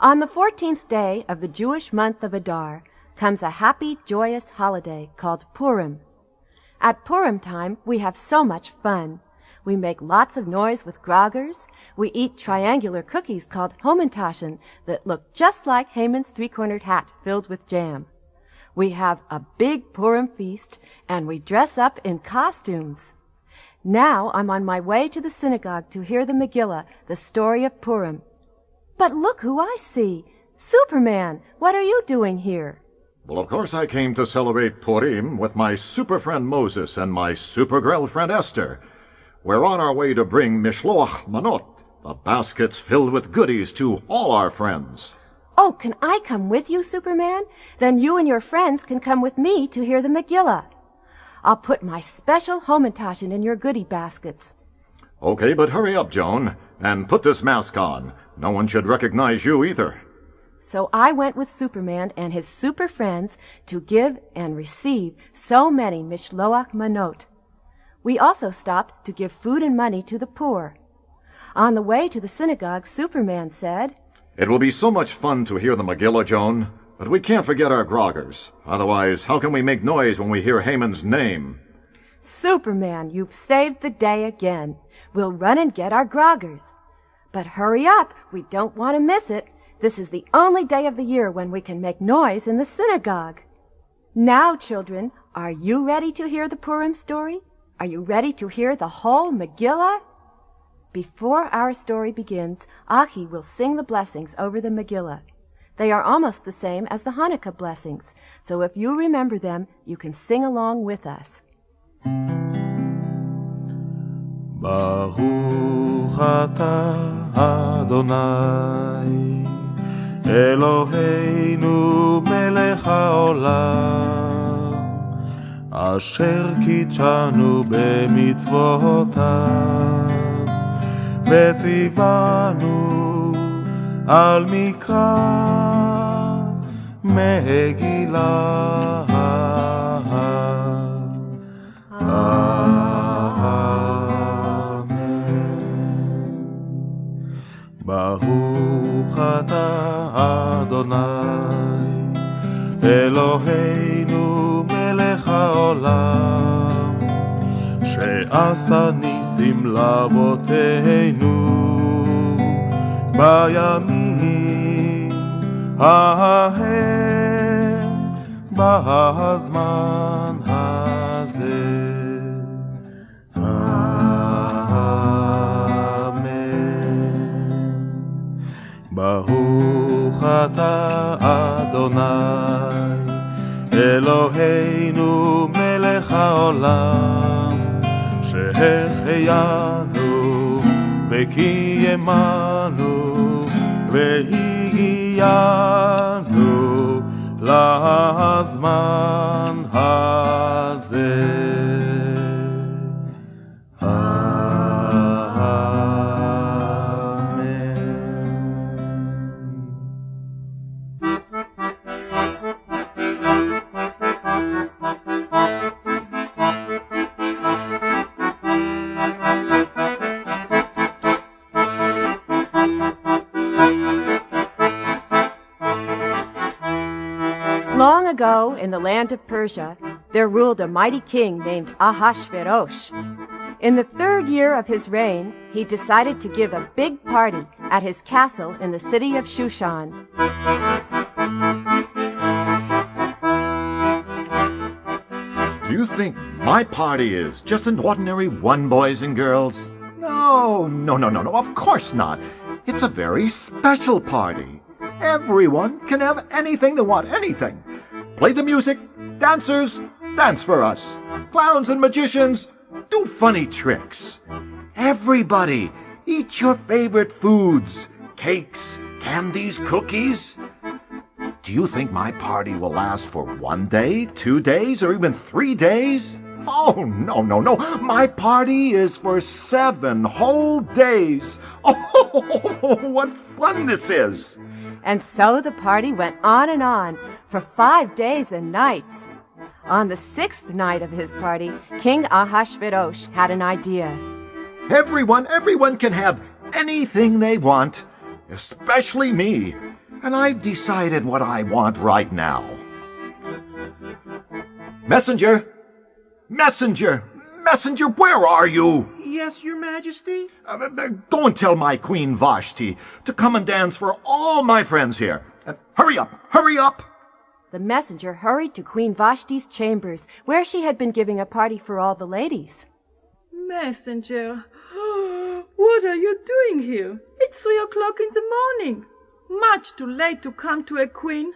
On the 14th day of the Jewish month of Adar comes a happy, joyous holiday called Purim. At Purim time, we have so much fun. We make lots of noise with groggers. We eat triangular cookies called Hamantaschen that look just like Haman's three-cornered hat filled with jam. We have a big Purim feast, and we dress up in costumes. Now I'm on my way to the synagogue to hear the Megillah, the story of Purim. But look who I see. Superman, what are you doing here? Well, of course I came to celebrate Purim with my super friend Moses and my super girlfriend Esther. We're on our way to bring Mishloach Manot, the baskets filled with goodies, to all our friends. Oh, can I come with you, Superman? Then you and your friends can come with me to hear the Megillah. I'll put my special Hamantaschen in your goodie baskets. Okay, but hurry up, Joan, and put this mask on. No one should recognize you either. So I went with Superman and his super friends to give and receive so many Mishloach Manot. We also stopped to give food and money to the poor. On the way to the synagogue, Superman said, It will be so much fun to hear the Megillah, Joan, but we can't forget our groggers. Otherwise, how can we make noise when we hear Haman's name? Superman, you've saved the day again. We'll run and get our groggers. But hurry up, we don't want to miss it. This is the only day of the year when we can make noise in the synagogue. Now, children, are you ready to hear the Purim story? Are you ready to hear the whole Megillah? Before our story begins, Achi will sing the blessings over the Megillah. They are almost the same as the Hanukkah blessings, so if you remember them, you can sing along with us. Baruch atah Adonai Eloheinu melech haolam Asher kitshanu b'mitzvotav וציוונו על מקרא מגילה. אמן. ברוך אתה אדוני אלוהינו מלך העולם שעשה ניסים לאבותינו בימים ההם בזמן הזה. אמן. ברוך אתה אדוני אלוהינו מלך העולם שהחיינו וקיימנו והגיענו לזמן הזה. Long ago, in the land of Persia, there ruled a mighty king named Ahasuerus. In the 3rd year of his reign, he decided to give a big party at his castle in the city of Shushan. Do you think my party is just an ordinary one, boys and girls? No, of course not. It's a very special party. Everyone can have anything they want, anything. Play the music, dancers, dance for us. Clowns and magicians, do funny tricks. Everybody, eat your favorite foods, cakes, candies, cookies. Do you think my party will last for 1 day, 2 days, or even 3 days? Oh, no. My party is for 7 whole days. Oh, what fun this is. And so the party went on for 5 days and nights. On the 6th night of his party, King Ahasuerus had an idea. Everyone can have anything they want, especially me. And I've decided what I want right now. Messenger! Messenger! Messenger, where are you? Yes, Your Majesty? Go and tell my Queen Vashti to come and dance for all my friends here. And hurry up! Hurry up! The messenger hurried to Queen Vashti's chambers, where she had been giving a party for all the ladies. Messenger, what are you doing here? It's 3 o'clock in the morning. Much too late to come to a queen.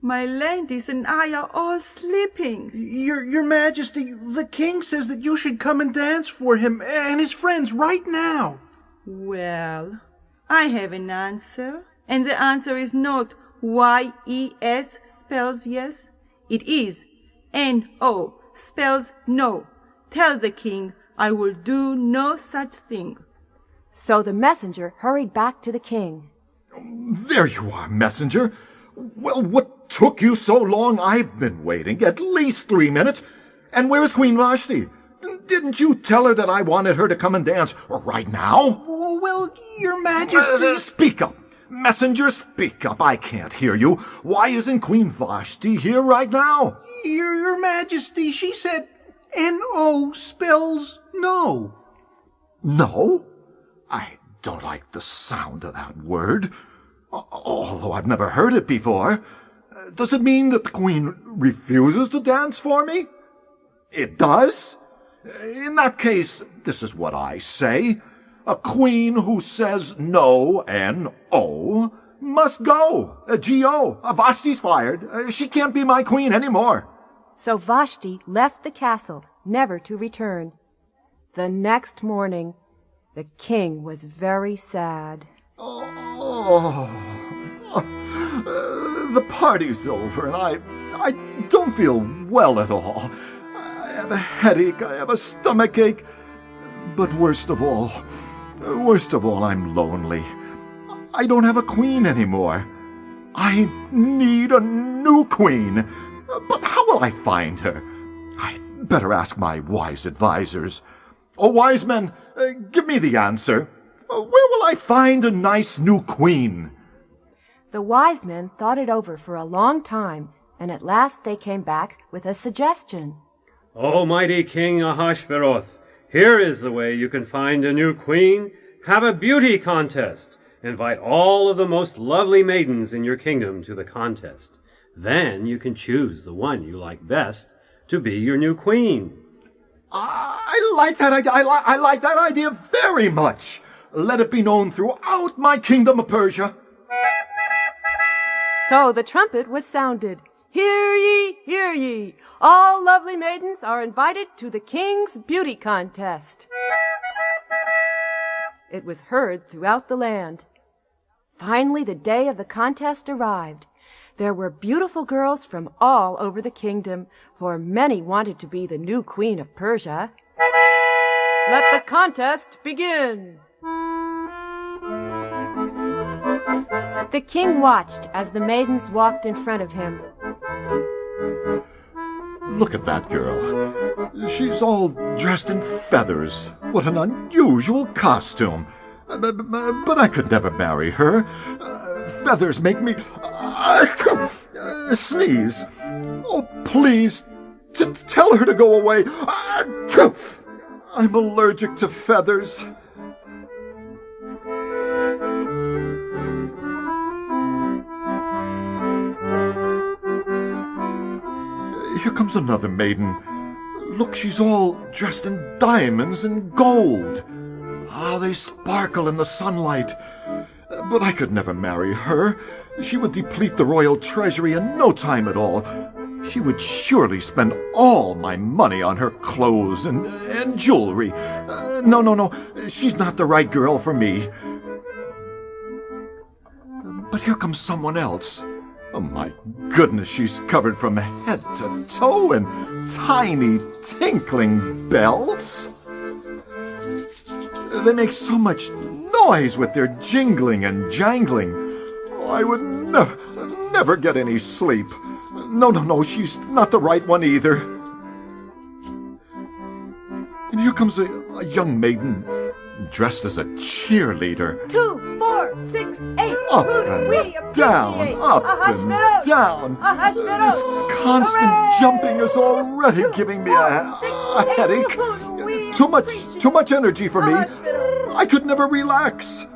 My ladies and I are all sleeping. Your Majesty, the king says that you should come and dance for him and his friends right now. Well, I have an answer, and the answer is not Y-E-S spells yes. It is N-O spells no. Tell the king I will do no such thing. So the messenger hurried back to the king. There you are, messenger. Well, what took you so long? I've been waiting at least 3 minutes. And where's Queen Vashti? Didn't you tell her that I wanted her to come and dance right now? Well, Your Majesty... Speak up. Messenger, speak up. I can't hear you. Why isn't Queen Vashti here right now? Your Majesty, she said N-O spells no. No? I don't like the sound of that word, although I've never heard it before. Does it mean that the Queen refuses to dance for me? It does? In that case, this is what I say. A queen who says no, N-O, must go. G-O. Vashti's fired. She can't be my queen anymore. So Vashti left the castle, never to return. The next morning, the king was very sad. The party's over, and I don't feel well at all. I have a headache, I have a stomachache, but worst of all, I'm lonely. I don't have a queen anymore. I need a new queen. But how will I find her? I'd better ask my wise advisors. Oh, wise men, give me the answer. Where will I find a nice new queen? The wise men thought it over for a long time, and at last they came back with a suggestion. O mighty King Ahasuerus, here is the way you can find a new queen. Have a beauty contest. Invite all of the most lovely maidens in your kingdom to the contest. Then you can choose the one you like best to be your new queen. I like that idea. I like that idea very much. Let it be known throughout my kingdom of Persia. So the trumpet was sounded. Hear ye, hear ye. All lovely maidens are invited to the king's beauty contest. It was heard throughout the land. Finally, the day of the contest arrived. There were beautiful girls from all over the kingdom, for many wanted to be the new queen of Persia. Let the contest begin. The king watched as the maidens walked in front of him. Look at that girl. She's all dressed in feathers. What an unusual costume. But I could never marry her. Feathers make me sneeze. Oh, please, tell her to go away. I'm allergic to feathers. Here comes another maiden. Look, she's all dressed in diamonds and gold. They sparkle in the sunlight. But I could never marry her. She would deplete the royal treasury in no time at all. She would surely spend all my money on her clothes and jewelry. No. She's not the right girl for me. But here comes someone else. Oh, my goodness, she's covered from head to toe in tiny tinkling bells. They make so much noise with their jingling and jangling. I would never get any sleep. No, she's not the right one either. And here comes a young maiden dressed as a cheerleader. 2, 4, 6, 8. Up We and down, appreciate up Ahash and Veroth. down. Ahash This Veroth. constant Hooray! jumping is already giving me a headache. Too much energy for me. I could never relax.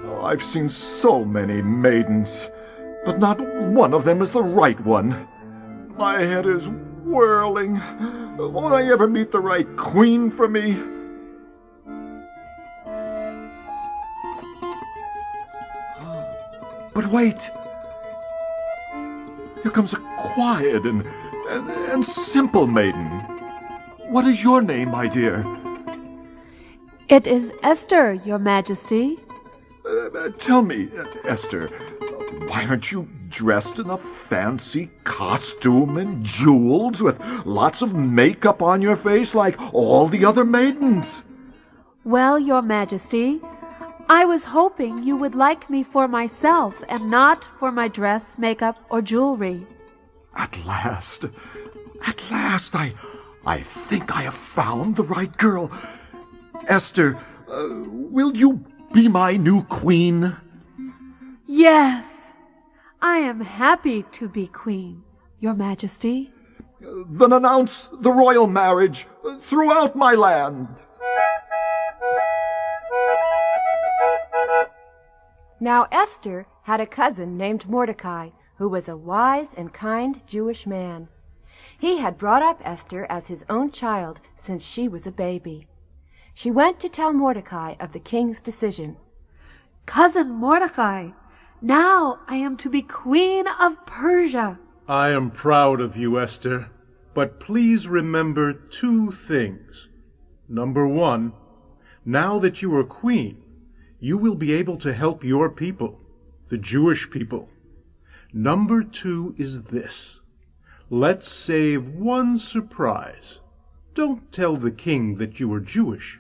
Oh, I've seen so many maidens, but not one of them is the right one. My head is whirling. Won't I ever meet the right queen for me? But wait. Here comes a quiet and simple maiden. What is your name, my dear? It is Esther, Your Majesty. Tell me, Esther, why aren't you dressed in a fancy costume and jewels with lots of makeup on your face like all the other maidens? Well, Your Majesty, I was hoping you would like me for myself and not for my dress, makeup, or jewelry. At last, I think I have found the right girl. Esther, will you be my new queen? Yes, I am happy to be queen, Your Majesty. Then announce the royal marriage throughout my land. Now Esther had a cousin named Mordecai, who was a wise and kind Jewish man. He had brought up Esther as his own child since she was a baby. She went to tell Mordecai of the king's decision. Cousin Mordecai, now I am to be Queen of Persia. I am proud of you, Esther, but please remember 2 things. Number 1, now that you are queen, you will be able to help your people, the Jewish people. Number 2 is this. Let's save one surprise. Don't tell the king that you are Jewish.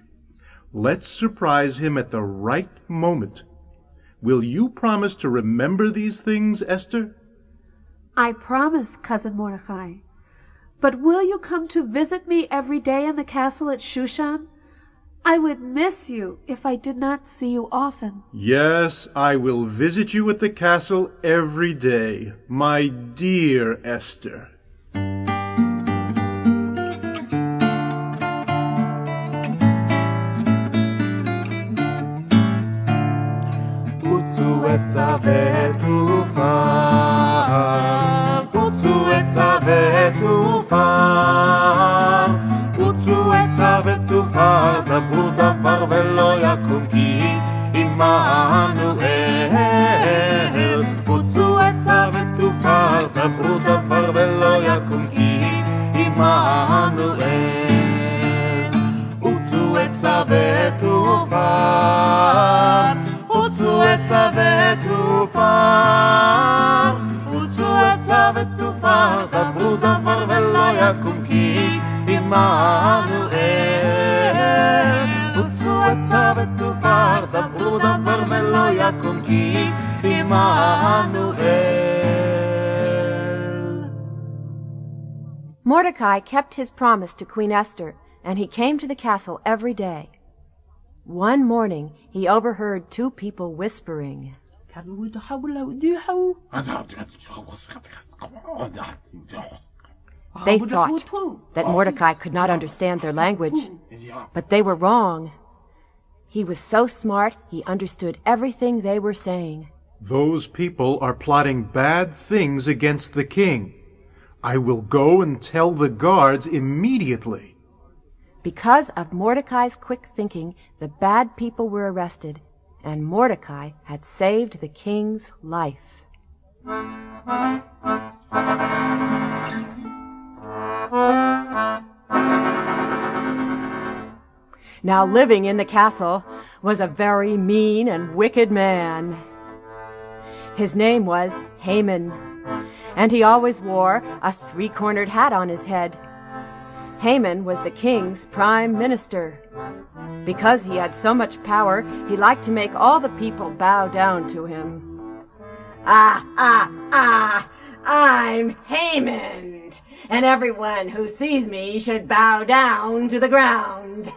Let's surprise him at the right moment. Will you promise to remember these things, Esther? I promise, Cousin Mordecai. But will you come to visit me every day in the castle at Shushan? I would miss you if I did not see you often. Yes, I will visit you at the castle every day, my dear Esther. פוצו עצה ותופר, פוצו עצה ותופר, פוצו עצה ותופר, דברו דבר ולא יקום כי עמנואל. פוצו עצה ותופר, דברו דבר ולא יקום כי עמנואל. פוצו עצה ותופר, פוצו עצה ותופר, פוצו עצה ותופר, דברו דבר ולא יקום כי עמנואל. פוצו עצה ותופר, דברו דבר ולא יקום כי עמנואל. Mordecai kept his promise to Queen Esther, and he came to the castle every day. One morning, he overheard 2 people whispering. They thought that Mordecai could not understand their language, but they were wrong. He was so smart, he understood everything they were saying. Those people are plotting bad things against the king. I will go and tell the guards immediately. Because of Mordecai's quick thinking, the bad people were arrested, and Mordecai had saved the king's life. Now living in the castle was a very mean and wicked man. His name was Haman, and he always wore a 3-cornered hat on his head. Haman was the king's prime minister. Because he had so much power, he liked to make all the people bow down to him. I'm Haman, and everyone who sees me should bow down to the ground.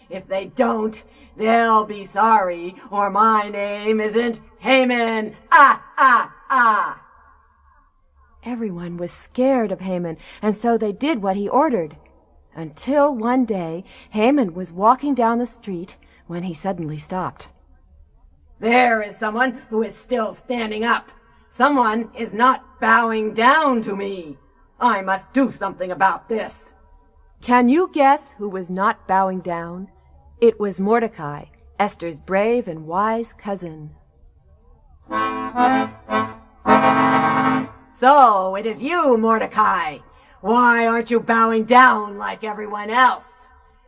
If they don't, they'll be sorry, or my name isn't Haman. Ah, ah, ah. Everyone was scared of Haman, and so they did what he ordered. Until one day, Haman was walking down the street when he suddenly stopped. There is someone who is still standing up. Someone is not bowing down to me. I must do something about this. Can you guess who was not bowing down? It was Mordecai, Esther's brave and wise cousin. So, it is you, Mordecai. Why aren't you bowing down like everyone else?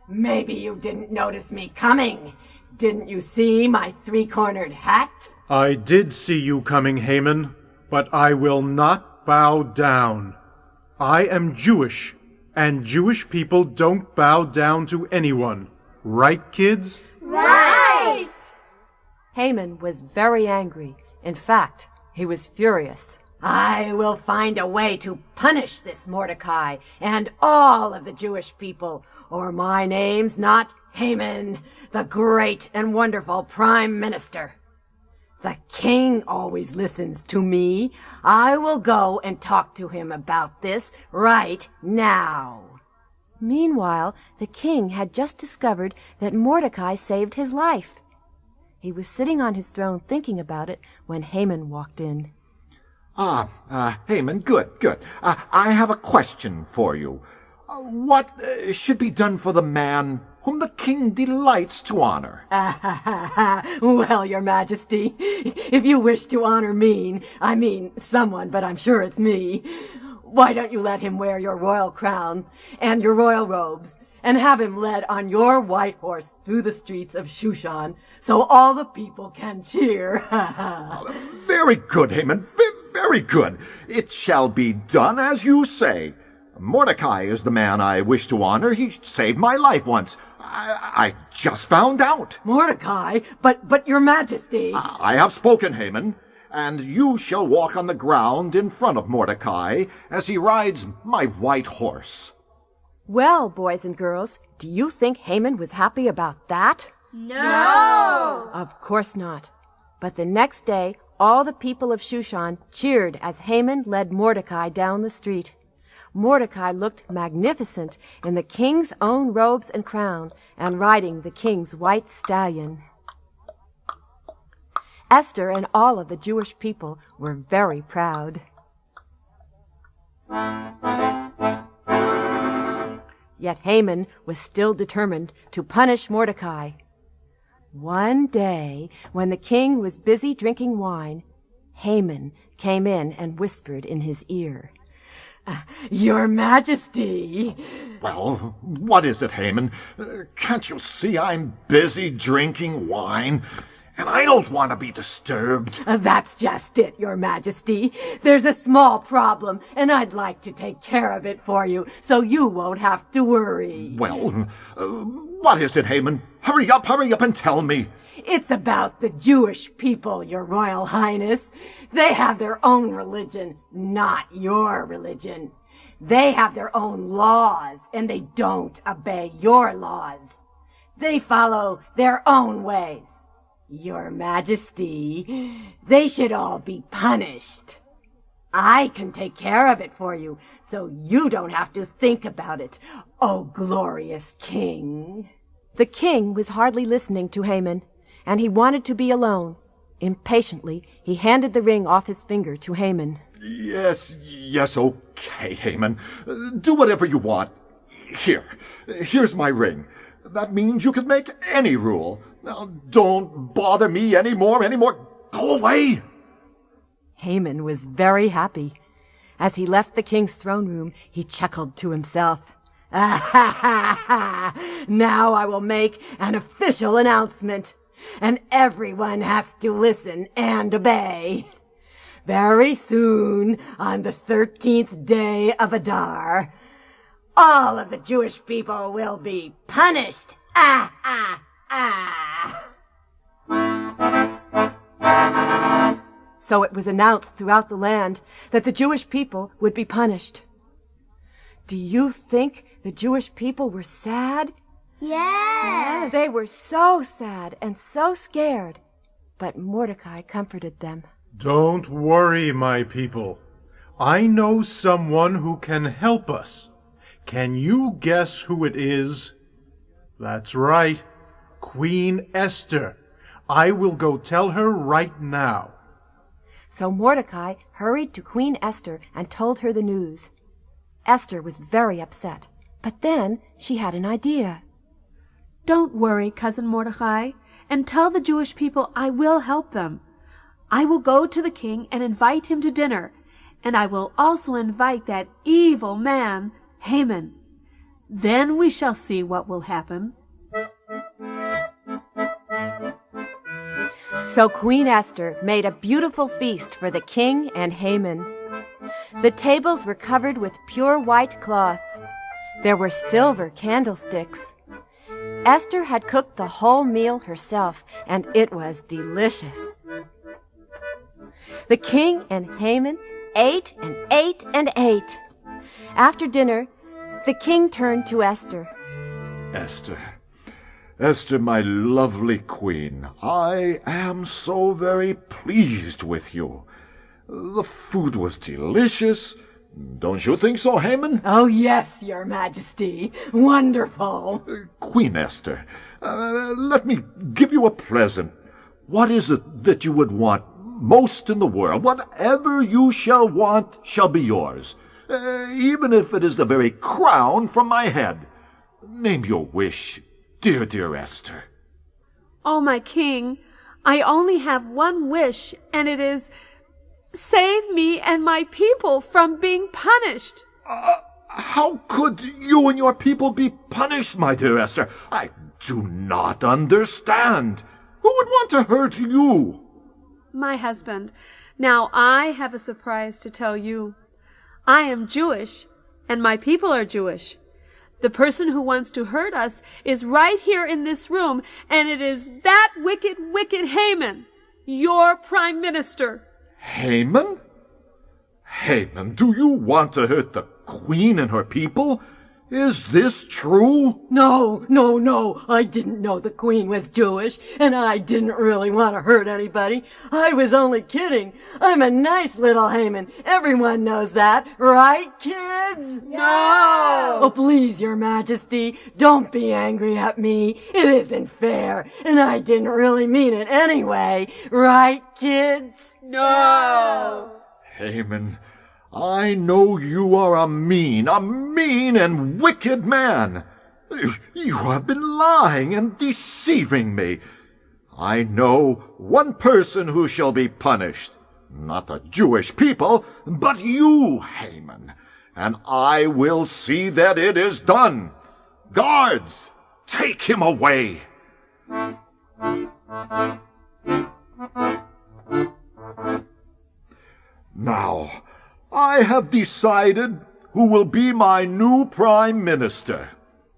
Maybe you didn't notice me coming. Didn't you see my three-cornered hat? I did see you coming, Haman, but I will not bow down. I am Jewish, and Jewish people don't bow down to anyone. Right, kids? Right! Haman was very angry. In fact, he was furious. I will find a way to punish this Mordecai and all of the Jewish people, or my name's not Haman, the great and wonderful Prime Minister. The king always listens to me. I will go and talk to him about this right now. Meanwhile, the king had just discovered that Mordecai saved his life. He was sitting on his throne thinking about it when Haman walked in. Haman, good. I have a question for you. What should be done for the man whom the king delights to honor? Well, your majesty, if you wish to honor someone, but I'm sure it's me, why don't you let him wear your royal crown and your royal robes, and have him led on your white horse through the streets of Shushan, so all the people can cheer. Very good, Haman, very good. It shall be done as you say. Mordecai is the man I wish to honor. He saved my life once. I just found out. Mordecai? But your majesty. I have spoken, Haman, and you shall walk on the ground in front of Mordecai as he rides my white horse. Well, boys and girls, do you think Haman was happy about that? No! Of course not. But the next day, all the people of Shushan cheered as Haman led Mordecai down the street. Mordecai looked magnificent in the king's own robes and crown, and riding the king's white stallion. Esther and all of the Jewish people were very proud. Yet Haman was still determined to punish Mordecai. One day, when the king was busy drinking wine, Haman came in and whispered in his ear, "Your Majesty." Well, what is it, Haman? Can't you see I'm busy drinking wine? And I don't want to be disturbed. That's just it, Your Majesty. There's a small problem, and I'd like to take care of it for you, so you won't have to worry. Well, what is it, Haman? Hurry up and tell me. It's about the Jewish people, Your Royal Highness. They have their own religion, not your religion. They have their own laws, and they don't obey your laws. They follow their own ways. Your Majesty, they should all be punished. I can take care of it for you, so you don't have to think about it, oh glorious king. The king was hardly listening to Haman, and he wanted to be alone. Impatiently, he handed the ring off his finger to Haman. Yes, okay, Haman. Do whatever you want. Here's my ring. That means you can make any rule. Now, don't bother me anymore. Go away. Haman was very happy. As he left the king's throne room, he chuckled to himself. Now I will make an official announcement, and everyone has to listen and obey. Very soon, on the 13th day of Adar, all of the Jewish people will be punished. So it was announced throughout the land that the Jewish people would be punished. Do you think the Jewish people were sad? Yes. They were so sad and so scared, but Mordecai comforted them. Don't worry, my people. I know someone who can help us. Can you guess who it is? That's right, Queen Esther. I will go tell her right now. So Mordecai hurried to Queen Esther and told her the news. Esther was very upset, but then she had an idea. Don't worry, Cousin Mordecai, and tell the Jewish people I will help them. I will go to the king and invite him to dinner, and I will also invite that evil man, Haman. Then we shall see what will happen. So Queen Esther made a beautiful feast for the king and Haman. The tables were covered with pure white cloths. There were silver candlesticks. Esther had cooked the whole meal herself, and it was delicious. The king and Haman ate and ate and ate. After dinner, the king turned to Esther. Esther, my lovely queen, I am so very pleased with you. The food was delicious. Don't you think so, Haman? Oh, yes, Your Majesty. Wonderful. Queen Esther, let me give you a present. What is it that you would want most in the world? Whatever you shall want shall be yours, even if it is the very crown from my head. Name your wish, dear, dear Esther. Oh, my king, I only have one wish, and it is, save me and my people from being punished. How could you and your people be punished, my dear Esther? I do not understand. Who would want to hurt you? My husband, now I have a surprise to tell you. I am Jewish, and my people are Jewish. The person who wants to hurt us is right here in this room, and it is that wicked, wicked Haman, your prime minister. Haman? Haman, do you want to hurt the queen and her people? Is this true? No. I didn't know the queen was Jewish, and I didn't really want to hurt anybody. I was only kidding. I'm a nice little Haman. Everyone knows that, right, kids? No! Oh, please, Your Majesty, don't be angry at me. It isn't fair, and I didn't really mean it anyway. Right, kids? No! Haman, I know you are a mean and wicked man. You have been lying and deceiving me. I know one person who shall be punished. Not the Jewish people, but you, Haman. And I will see that it is done. Guards, take him away. Now, I have decided who will be my new prime minister.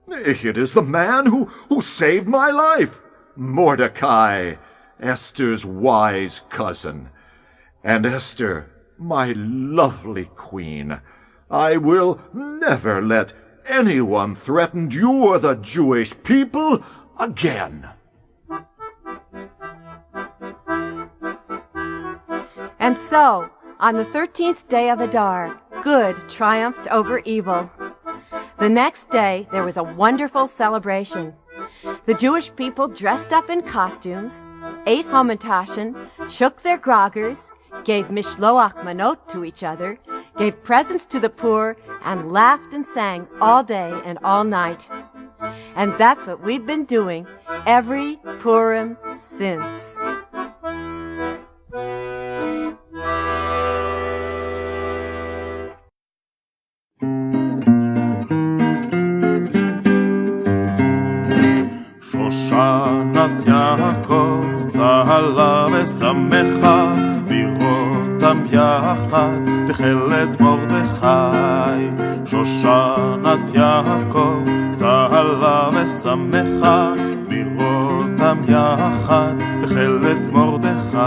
It is the man who saved my life, Mordecai, Esther's wise cousin. And Esther, my lovely queen, I will never let anyone threaten you or the Jewish people again. And so, on the 13th day of Adar, good triumphed over evil. The next day, there was a wonderful celebration. The Jewish people dressed up in costumes, ate hamantashen, shook their groggers, gave mishloach manot to each other, gave presents to the poor, and laughed and sang all day and all night. And that's what we've been doing every Purim since. שושנת יעקב צהלה ושמחה בראותם יחד תכלת מרדכי. שושנת יעקב צהלה ושמחה בראותם יחד תכלת מרדכי.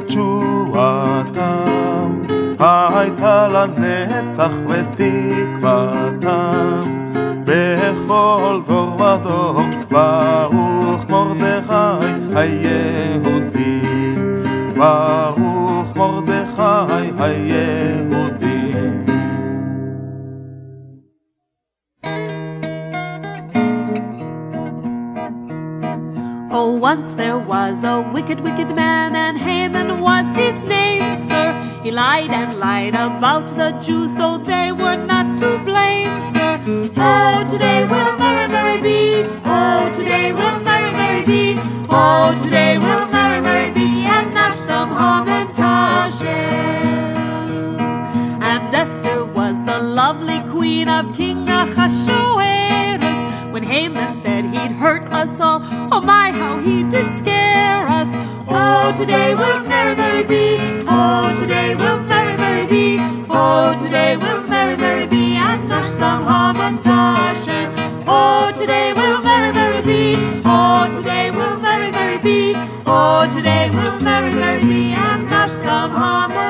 תשועתם הייתה לנצח ותקוותם בכל דור הדור, ברוך מרדכי היהודי, ברוך מרדכי היהודי. Oh, once there was a wicked, wicked man, and Haman was his name, sir. He lied and lied about the Jews, though they were not to blame, sir. Oh, today will merry, merry be. Oh, today will merry, merry be. Oh, today will merry, merry be, and gnash some hamantashen. And Esther was the lovely queen of King Ahasuerus. When Haman said he'd hurt us all, oh my, how he did scare us. Oh, today will merry, merry be. Oh, today will merry, merry be. Oh, today will merry, merry be, and gnash some hamantashen. Oh, today will merry, merry be. Oh, today will merry, merry be. Oh, today will merry, merry be, and gnash some hamantashen.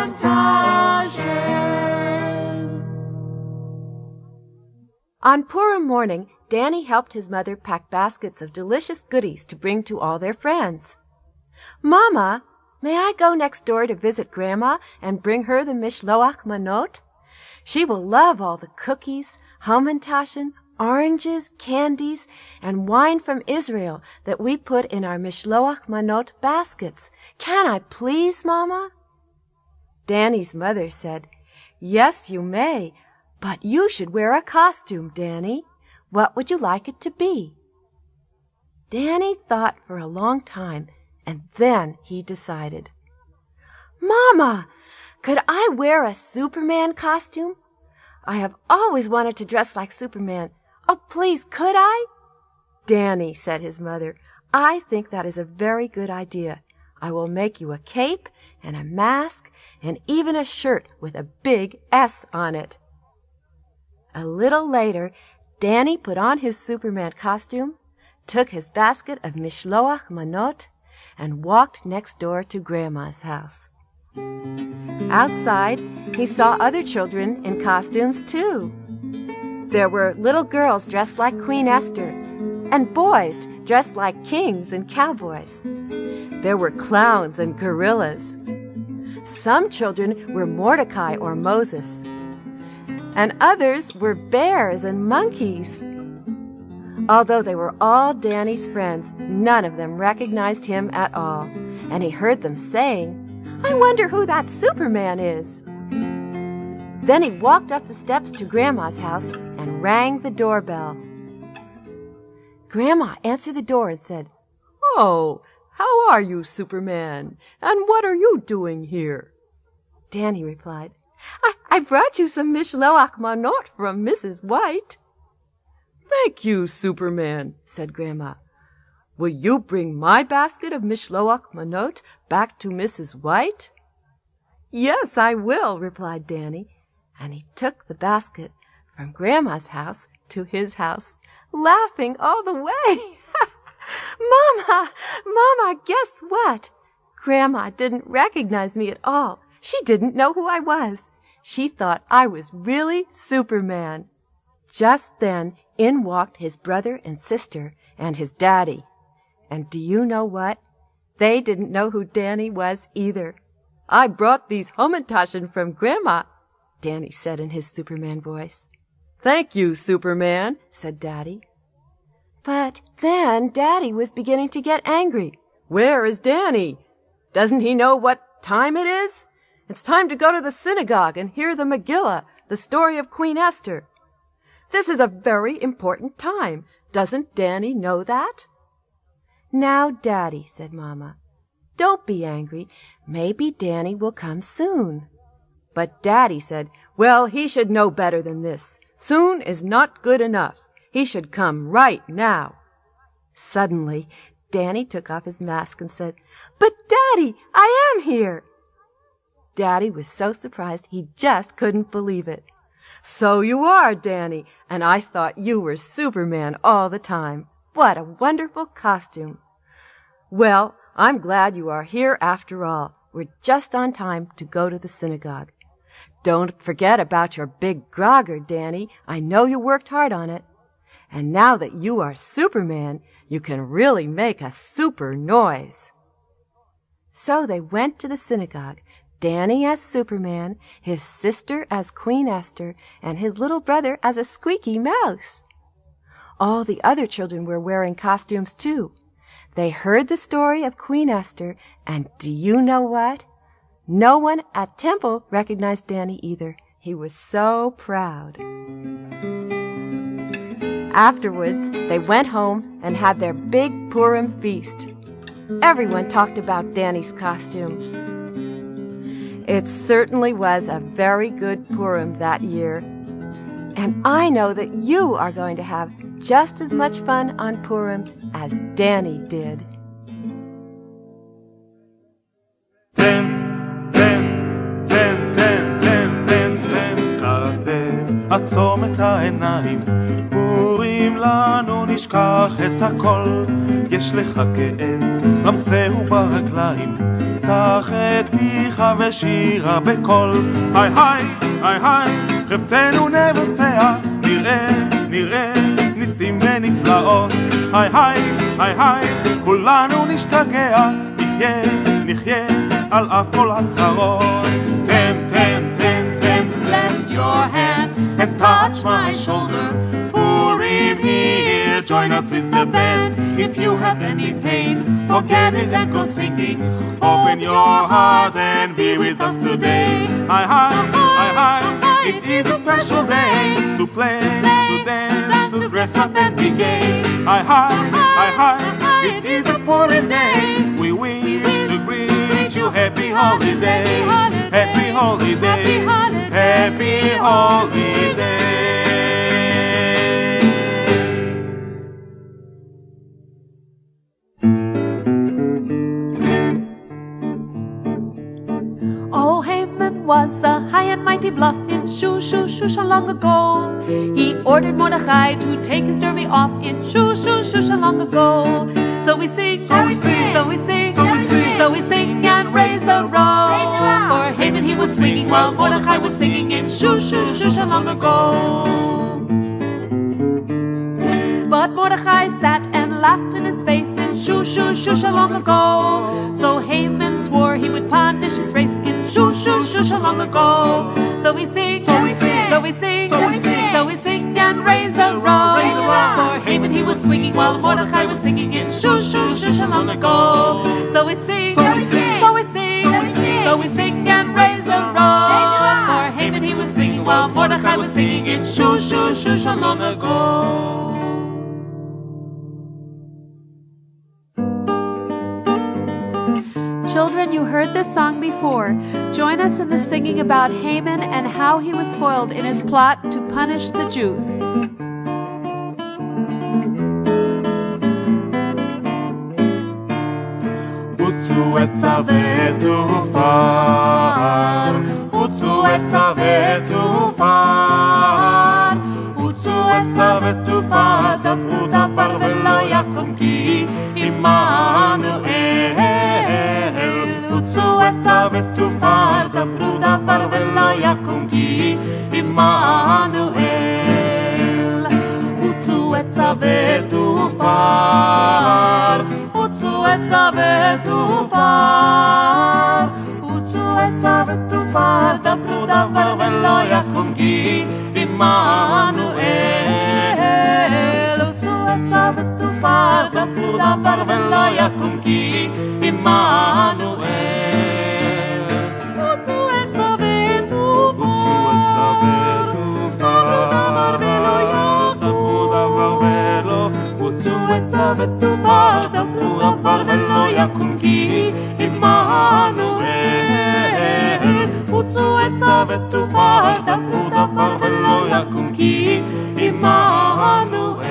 On Purim morning, Danny helped his mother pack baskets of delicious goodies to bring to all their friends. Mama, may I go next door to visit Grandma and bring her the mishloach manot? She will love all the cookies, hamantashen, oranges, candies, and wine from Israel that we put in our mishloach manot baskets. Can I please, Mama? Danny's mother said, Yes, you may, but you should wear a costume, Danny. What would you like it to be? Danny thought for a long time, and then he decided. Mama, could I wear a Superman costume? I have always wanted to dress like Superman. Oh, please, could I? Danny, said his mother, I think that is a very good idea. I will make you a cape and a mask and even a shirt with a big S on it. A little later, Danny put on his Superman costume, took his basket of mishloach manot, and walked next door to Grandma's house. Outside, he saw other children in costumes, too. There were little girls dressed like Queen Esther, and boys dressed like kings and cowboys. There were clowns and gorillas. Some children were Mordecai or Moses, and others were bears and monkeys. Although they were all Danny's friends, none of them recognized him at all, and he heard them saying, I wonder who that Superman is. Then he walked up the steps to Grandma's house and rang the doorbell. Grandma answered the door and said, Oh, how are you, Superman? And what are you doing here? Danny replied, I brought you some mishloach manot from Mrs. White. Thank you, Superman, said Grandma. Will you bring my basket of mishloach manot back to Mrs. White? Yes, I will, replied Danny, and he took the basket from Grandma's house to his house, laughing all the way. Mama, guess what? Grandma didn't recognize me at all. She didn't know who I was. She thought I was really Superman. Just then, in walked his brother and sister and his daddy. And do you know what? They didn't know who Danny was either. I brought these hamantashen from Grandma, Danny said in his Superman voice. Thank you, Superman, said Daddy. But then Daddy was beginning to get angry. Where is Danny? Doesn't he know what time it is? It's time to go to the synagogue and hear the Megillah, the story of Queen Esther. This is a very important time. Doesn't Danny know that? Now, Daddy, said Mama, don't be angry. Maybe Danny will come soon. But Daddy said, well, he should know better than this. Soon is not good enough. He should come right now. Suddenly, Danny took off his mask and said, But Daddy, I am here. Daddy was so surprised he just couldn't believe it. So you are, Danny, and I thought you were Superman all the time. What a wonderful costume. Well, I'm glad you are here after all. We're just on time to go to the synagogue. Don't forget about your big grogger, Danny. I know you worked hard on it. And now that you are Superman, you can really make a super noise. So they went to the synagogue, Danny as Superman, his sister as Queen Esther, and his little brother as a squeaky mouse. All the other children were wearing costumes too. They heard the story of Queen Esther, and do you know what? No one at Temple recognized Danny either. He was so proud. Afterwards, they went home and had their big Purim feast. Everyone talked about Danny's costume. It certainly was a very good Purim that year. And I know that you are going to have just as much fun on Purim as Danny did. עצום את העיניים, פורים לנו נשכח את הכל. יש לך כאב, רמסהו ברגליים, פתח את פיך ושירה בקול. היי היי, היי היי, חפצנו נבצע, נראה ניסים ונפלאות. היי היי, היי היי, כולנו נשתגע, נחיה על אף כל הצרות. Lend your hand and touch my shoulder. Purim here, join us with the band. If you have any pain, forget it and go singing. Open your heart and be with us today. Hi hi, hi hi, it is a special day to play, to dance, to dress up and be gay. Hi hi, hi hi, it is a Purim day. We wish to greet you happy holiday, happy holiday, happy holiday. Oh, Haman was a high and mighty bluff in Shushan long ago. He ordered Mordecai to take his derby off in Shushan long ago. So we sing, so we sing, so we sing, so we sing, so we sing and raise a row. For Haman he was swinging while Mordecai was singing in Shushan long ago. But Mordecai sat and laughed in his face in Shushan long ago. So Haman swore he would punish his race in Shushan long ago. So we sing, so we sing, so we sing, so we sing, so we sing and raise a row. For Haman he was swinging while Mordecai was singing in Shushan long ago. So we sing, so we sing, so we sing, so we sing, so we sing and raise a row. For Haman he was swinging while Mordecai was singing in Shushan long ago. Children, you heard this song before. Join us in the singing about Haman and how he was foiled in his plot to punish the Jews. הוצאו עצה ותופר, הוצאו עצה ותופר, הוצאו עצה ותופר, דברו דבר ולא יקום כי עמנואל. הוצאו עצה ותופר, דברו דבר ולא יקום כי עמנואל. הוצאו עצה ותופר, הוצאו עצה ותופר, הוצאו עצה ותופר, דברו דבר ולא יקום כי עמנואל. הוצאו עצה ותופר, דברו דבר ולא יקום כי עמנואל. הוצאו עצה ותופר, דברו דבר ולא יקום כי עמנואל. הוצאו עצה ותופר, דברו דבר ולא יקום כי עמנואל.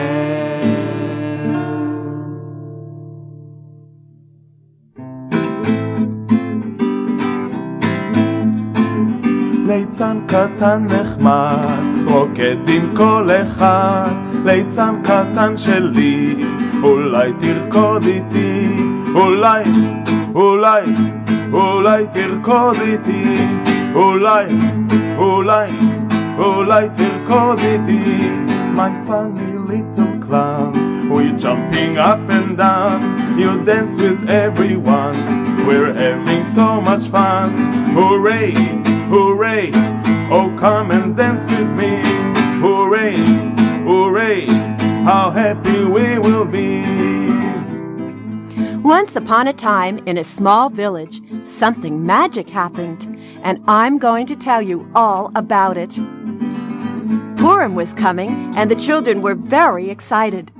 ליצן קטן נחמד, רוקד עם כל אחד. ליצן קטן שלי, אולי תרקוד איתי, אולי תרקוד איתי, אולי תרקוד איתי. My funny little clown. We're jumping up and down, you dance with everyone. We're having so much fun. Hooray, hooray, oh come and dance with me. Hooray, hooray, how happy we will be. Once upon a time, in a small village, something magic happened, and I'm going to tell you all about it. Purim was coming, and the children were very excited.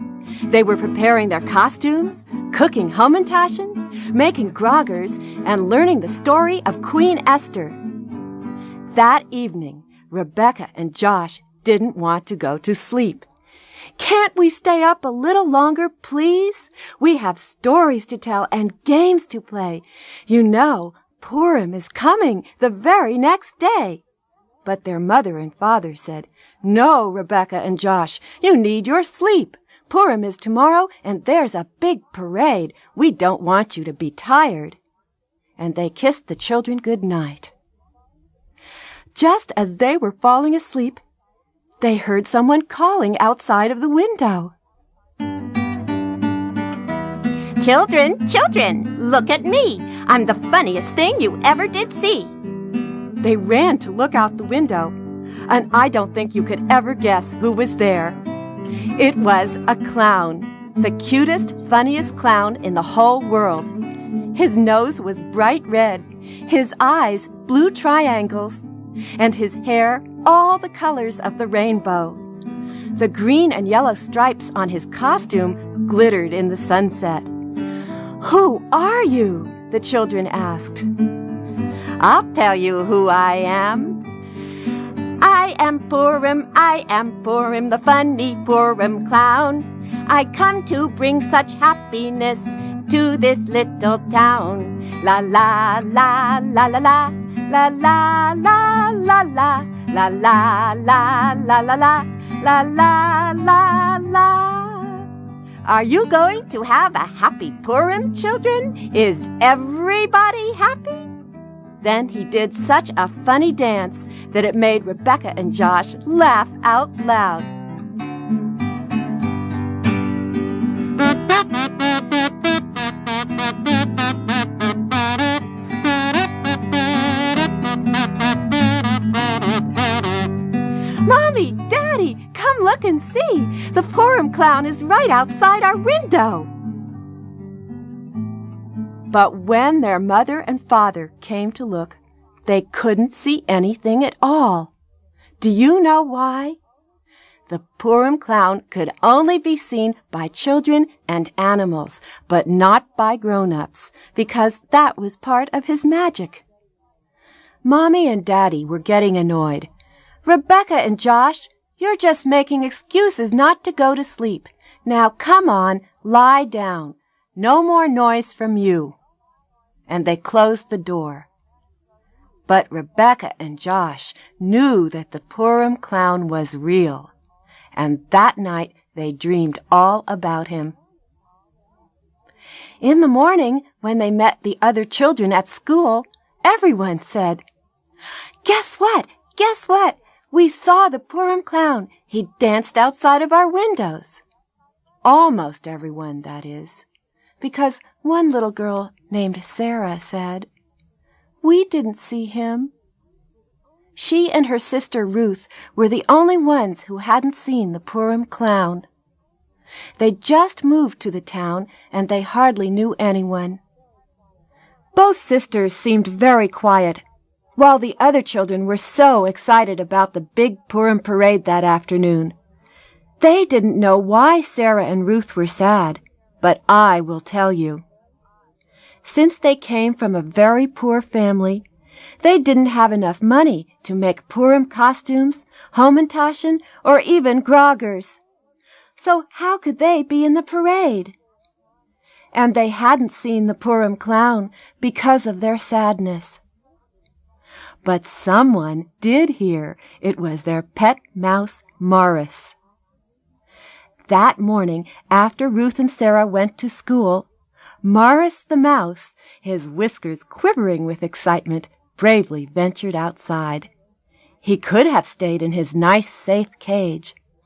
They were preparing their costumes, cooking Hamantaschen, making groggers, and learning the story of Queen Esther. That evening, Rebecca and Josh didn't want to go to sleep. "Can't we stay up a little longer, please? We have stories to tell and games to play. You know, Purim is coming the very next day." But their mother and father said, "No, Rebecca and Josh, you need your sleep. Purim is tomorrow, and there's a big parade. We don't want you to be tired." And they kissed the children good night. Just as they were falling asleep, they heard someone calling outside of the window. "Children, children, look at me. I'm the funniest thing you ever did see." They ran to look out the window, and I don't think you could ever guess who was there. It was a clown, the cutest, funniest clown in the whole world. His nose was bright red, his eyes blue triangles, and his hair all the colors of the rainbow. The green and yellow stripes on his costume glittered in the sunset. "Who are you?" the children asked. "I'll tell you who I am. I am Purim, the funny Purim clown. I come to bring such happiness to this little town. La la la la la la, la la la la la, la la la la la la, la la la la. Are you going to have a happy Purim, children? Is everybody happy?" Then he did such a funny dance that it made Rebecca and Josh laugh out loud. "Mommy, Daddy, come look and see! The Purim clown is right outside our window!" But when their mother and father came to look, they couldn't see anything at all. Do you know why? The Purim clown could only be seen by children and animals, but not by grown-ups, because that was part of his magic. Mommy and Daddy were getting annoyed. "Rebecca and Josh, you're just making excuses not to go to sleep. Now come on, lie down. No more noise from you." And they closed the door. But Rebecca and Josh knew that the Purim clown was real, and that night they dreamed all about him. In the morning, when they met the other children at school, everyone said, "Guess what? Guess what? We saw the Purim clown. He danced outside of our windows." Almost everyone, that is, because one little girl named Sarah said, "We didn't see him." She and her sister Ruth were the only ones who hadn't seen the Purim clown. They just moved to the town, and they hardly knew anyone. Both sisters seemed very quiet, while the other children were so excited about the big Purim parade that afternoon. They didn't know why Sarah and Ruth were sad, but I will tell you. Since they came from a very poor family, they didn't have enough money to make Purim costumes, Hamantaschen, or even groggers. So how could they be in the parade? And they hadn't seen the Purim clown because of their sadness. But someone did hear. It was their pet mouse, Morris. That morning, after Ruth and Sarah went to school, Morris the mouse, his whiskers quivering with excitement, bravely ventured outside. He could have stayed in his nice, safe cage,